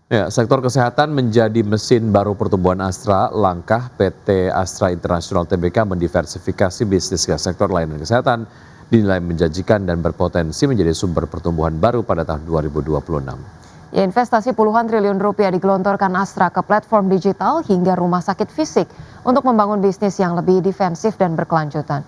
Ya, sektor kesehatan menjadi mesin baru pertumbuhan Astra. Langkah PT Astra International Tbk mendiversifikasi bisnis ke sektor layanan kesehatan dinilai menjanjikan dan berpotensi menjadi sumber pertumbuhan baru pada tahun 2026. Ya, investasi puluhan triliun rupiah digelontorkan Astra ke platform digital hingga rumah sakit fisik untuk membangun bisnis yang lebih defensif dan berkelanjutan.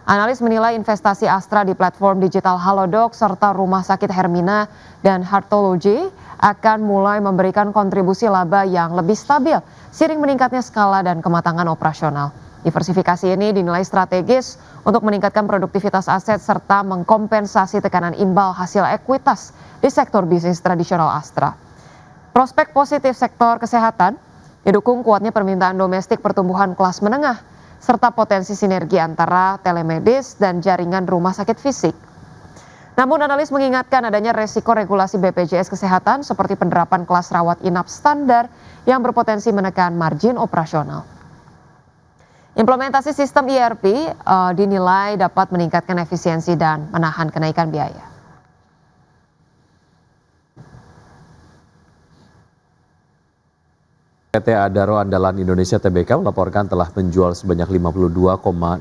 Analis menilai investasi Astra di platform digital Halodoc serta rumah sakit Hermina dan Heartology akan mulai memberikan kontribusi laba yang lebih stabil seiring meningkatnya skala dan kematangan operasional. Diversifikasi ini dinilai strategis untuk meningkatkan produktivitas aset serta mengkompensasi tekanan imbal hasil ekuitas di sektor bisnis tradisional Astra. Prospek positif sektor kesehatan didukung kuatnya permintaan domestik, pertumbuhan kelas menengah, serta potensi sinergi antara telemedis dan jaringan rumah sakit fisik. Namun analis mengingatkan adanya resiko regulasi BPJS Kesehatan seperti penerapan kelas rawat inap standar yang berpotensi menekan margin operasional. Implementasi sistem ERP dinilai dapat meningkatkan efisiensi dan menahan kenaikan biaya. PT Adaro Andalan Indonesia Tbk melaporkan telah menjual sebanyak 52,69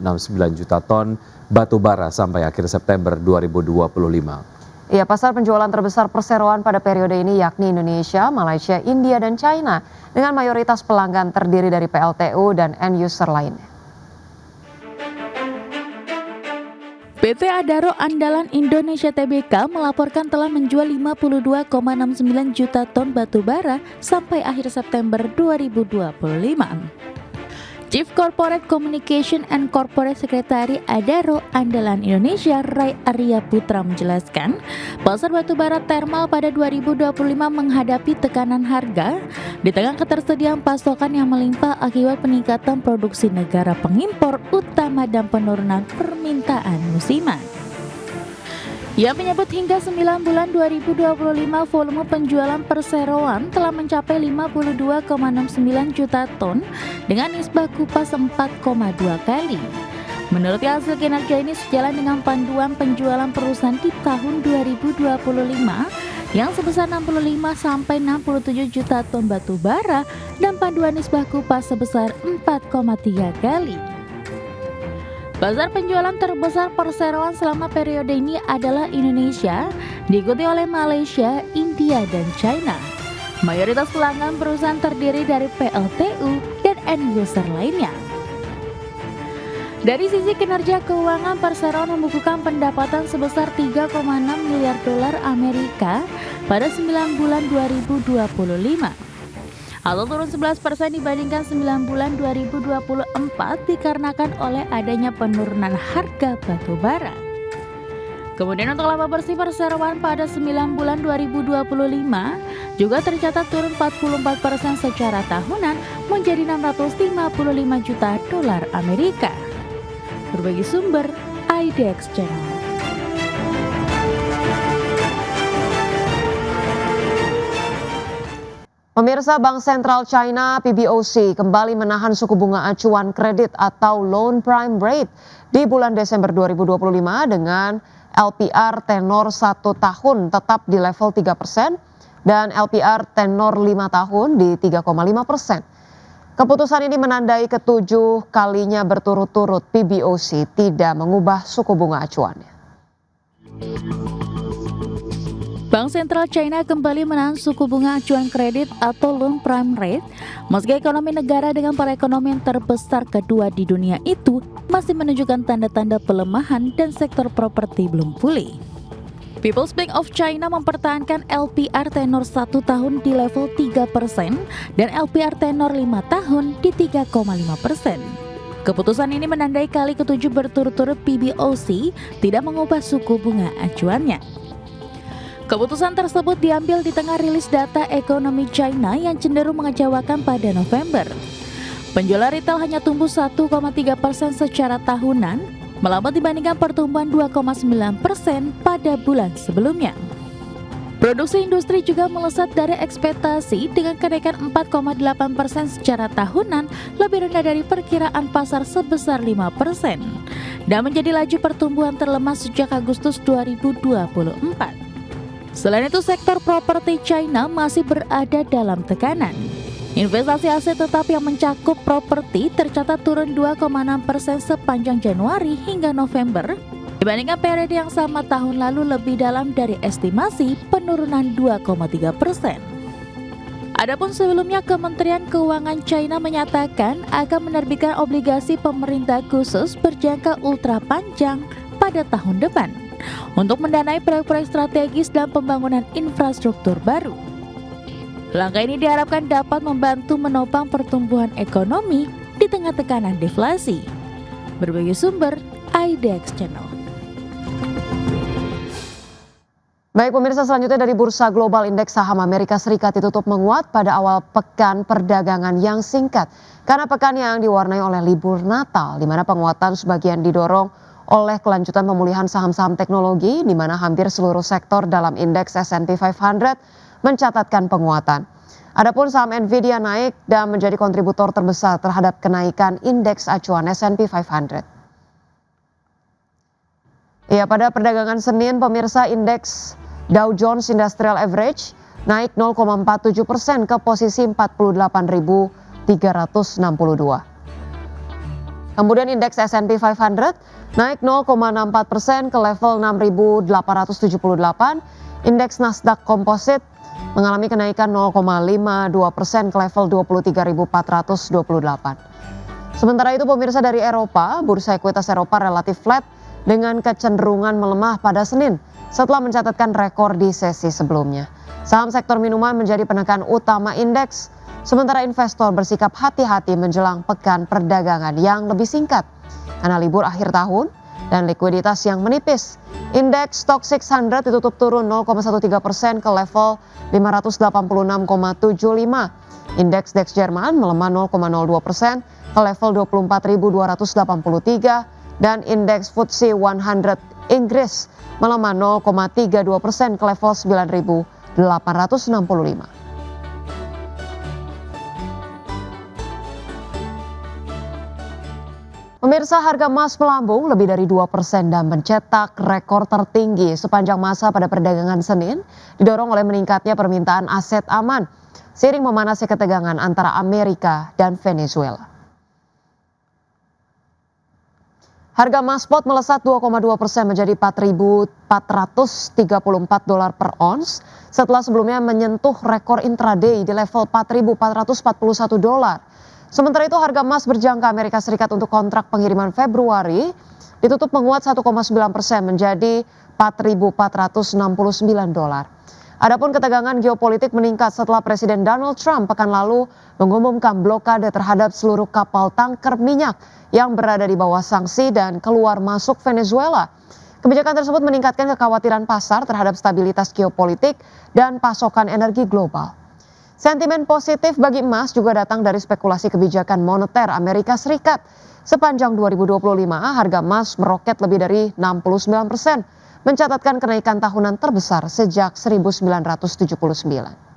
juta ton batu bara sampai akhir September 2025. Ya, pasar penjualan terbesar perseroan pada periode ini yakni Indonesia, Malaysia, India, dan China dengan mayoritas pelanggan terdiri dari PLTU dan end user lainnya. PT Adaro Andalan Indonesia Tbk melaporkan telah menjual 52,69 juta ton batu bara sampai akhir September 2025. Chief Corporate Communication and Corporate Secretary Adaro Andalan Indonesia Ray Arya Putra menjelaskan, pasar batubara thermal pada 2025 menghadapi tekanan harga di tengah ketersediaan pasokan yang melimpah akibat peningkatan produksi negara pengimpor utama dan penurunan permintaan musiman. Ia menyebut hingga 9 bulan 2025 volume penjualan perseroan telah mencapai 52,69 juta ton dengan nisbah kupas 4,2 kali. Menurutnya hasil kinerja ini sejalan dengan panduan penjualan perusahaan di tahun 2025 yang sebesar 65 sampai 67 juta ton batu bara dan panduan nisbah kupas sebesar 4,3 kali. Pasar penjualan terbesar perseroan selama periode ini adalah Indonesia, diikuti oleh Malaysia, India, dan China. Mayoritas pelanggan perusahaan terdiri dari PLTU dan end user lainnya. Dari sisi kinerja keuangan, perseroan membukukan pendapatan sebesar 3,6 miliar dolar Amerika pada 9 bulan 2025. Atau turun 11% dibandingkan 9 bulan 2024 dikarenakan oleh adanya penurunan harga batu bara. Kemudian untuk laba bersih perseroan pada 9 bulan 2025 juga tercatat turun 44% secara tahunan menjadi 655 juta dolar Amerika. Berbagi sumber IDX Channel. Pemirsa, Bank Sentral China PBOC kembali menahan suku bunga acuan kredit atau loan prime rate di bulan Desember 2025 dengan LPR tenor 1 tahun tetap di level 3% dan LPR tenor 5 tahun di 3,5%. Keputusan ini menandai ketujuh kalinya berturut-turut PBOC tidak mengubah suku bunga acuannya. Bank Sentral China kembali menahan suku bunga acuan kredit atau loan prime rate meski ekonomi negara dengan perekonomian terbesar kedua di dunia itu masih menunjukkan tanda-tanda pelemahan dan sektor properti belum pulih. People's Bank of China mempertahankan LPR tenor 1 tahun di level 3% dan LPR tenor 5 tahun di 3,5%. Keputusan ini menandai kali ketujuh berturut-turut PBOC tidak mengubah suku bunga acuannya. Keputusan tersebut diambil di tengah rilis data ekonomi China yang cenderung mengecewakan pada November. Penjualan retail hanya tumbuh 1,3% secara tahunan, melambat dibandingkan pertumbuhan 2,9% pada bulan sebelumnya. Produksi industri juga melesat dari ekspektasi dengan kenaikan 4,8% secara tahunan, lebih rendah dari perkiraan pasar sebesar 5%, dan menjadi laju pertumbuhan terlemah sejak Agustus 2024. Selain itu, sektor properti China masih berada dalam tekanan. Investasi aset tetap yang mencakup properti tercatat turun 2,6% sepanjang Januari hingga November dibandingkan periode yang sama tahun lalu, lebih dalam dari estimasi penurunan 2,3%. Adapun sebelumnya, Kementerian Keuangan China menyatakan akan menerbitkan obligasi pemerintah khusus berjangka ultra panjang pada tahun depan untuk mendanai proyek-proyek strategis dan pembangunan infrastruktur baru. Langkah ini diharapkan dapat membantu menopang pertumbuhan ekonomi di tengah tekanan deflasi. Berbagai sumber, IDX Channel. Baik pemirsa, selanjutnya dari Bursa Global, Indeks Saham Amerika Serikat ditutup menguat pada awal pekan perdagangan yang singkat karena pekan yang diwarnai oleh libur Natal, di mana penguatan sebagian didorong oleh kelanjutan pemulihan saham-saham teknologi, di mana hampir seluruh sektor dalam indeks S&P 500 mencatatkan penguatan. Adapun saham Nvidia naik dan menjadi kontributor terbesar terhadap kenaikan indeks acuan S&P 500. Ya, pada perdagangan Senin, pemirsa, indeks Dow Jones Industrial Average naik 0,47% ke posisi 48.362. Kemudian indeks S&P 500 naik 0,64% ke level 6.878. Indeks Nasdaq Composite mengalami kenaikan 0,52% ke level 23.428. Sementara itu pemirsa, dari Eropa, bursa ekuitas Eropa relatif flat dengan kecenderungan melemah pada Senin setelah mencatatkan rekor di sesi sebelumnya. Saham sektor minuman menjadi penekan utama indeks, sementara investor bersikap hati-hati menjelang pekan perdagangan yang lebih singkat karena libur akhir tahun dan likuiditas yang menipis. Indeks Stoxx 600 ditutup turun 0,13% ke level 586,75. Indeks DAX Jerman melemah 0,02% ke level 24.283 dan indeks FTSE 100 Inggris melemah 0,32% ke level 9.865. Pemirsa, harga emas melambung lebih dari 2% dan mencetak rekor tertinggi sepanjang masa pada perdagangan Senin, didorong oleh meningkatnya permintaan aset aman, seiring memanasnya ketegangan antara Amerika dan Venezuela. Harga emas spot melesat 2,2% menjadi $4.434 per ons setelah sebelumnya menyentuh rekor intraday di level $4.441. Sementara itu harga emas berjangka Amerika Serikat untuk kontrak pengiriman Februari ditutup menguat 1,9% menjadi $4.469. Adapun ketegangan geopolitik meningkat setelah Presiden Donald Trump pekan lalu mengumumkan blokade terhadap seluruh kapal tanker minyak yang berada di bawah sanksi dan keluar masuk Venezuela. Kebijakan tersebut meningkatkan kekhawatiran pasar terhadap stabilitas geopolitik dan pasokan energi global. Sentimen positif bagi emas juga datang dari spekulasi kebijakan moneter Amerika Serikat. Sepanjang 2025, harga emas meroket lebih dari 69%, mencatatkan kenaikan tahunan terbesar sejak 1979.